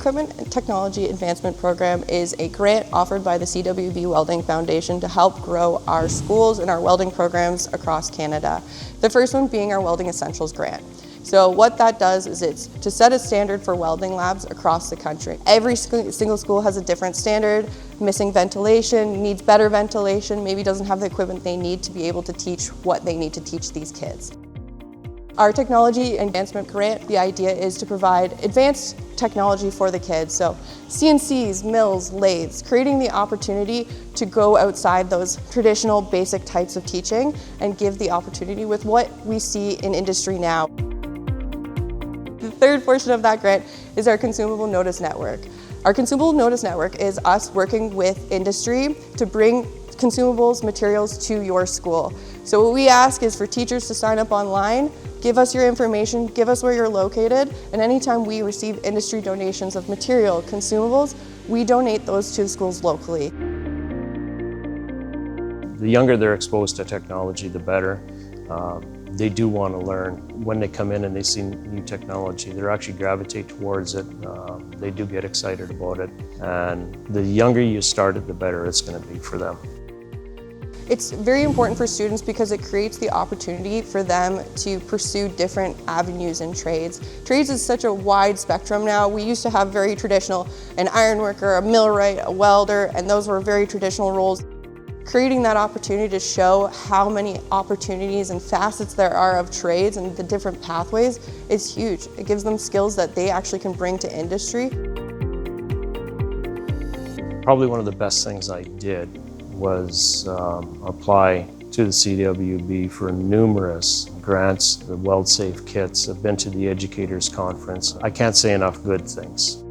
Equipment and Technology Advancement Program is a grant offered by the CWB Welding Foundation to help grow our schools and our welding programs across Canada. The first one being our Welding Essentials grant. So what that does is it's to set a standard for welding labs across the country. Every single school has a different standard, missing ventilation, needs better ventilation, maybe doesn't have the equipment they need to be able to teach what they need to teach these kids. Our Technology Advancement Grant, the idea is to provide advanced technology for the kids. So CNCs, mills, lathes, creating the opportunity to go outside those traditional basic types of teaching and give the opportunity with what we see in industry now. The third portion of that grant is our Consumable Notice Network. Our Consumable Notice Network is us working with industry to bring consumables, materials to your school. So what we ask is for teachers to sign up online, give us your information, give us where you're located, and anytime we receive industry donations of material, consumables, we donate those to the schools locally. The younger they're exposed to technology, the better. They do want to learn. When they come in and they see new technology, they actually gravitate towards it. They do get excited about it. And the younger you start it, the better it's going to be for them. It's very important for students because it creates the opportunity for them to pursue different avenues in trades. Trades is such a wide spectrum now. We used to have very traditional, an iron worker, a millwright, a welder, and those were very traditional roles. Creating that opportunity to show how many opportunities and facets there are of trades and the different pathways is huge. It gives them skills that they actually can bring to industry. Probably one of the best things I did was apply to the CWB for numerous grants. The Weld Safe kits. I've been to the Educators Conference. I can't say enough good things.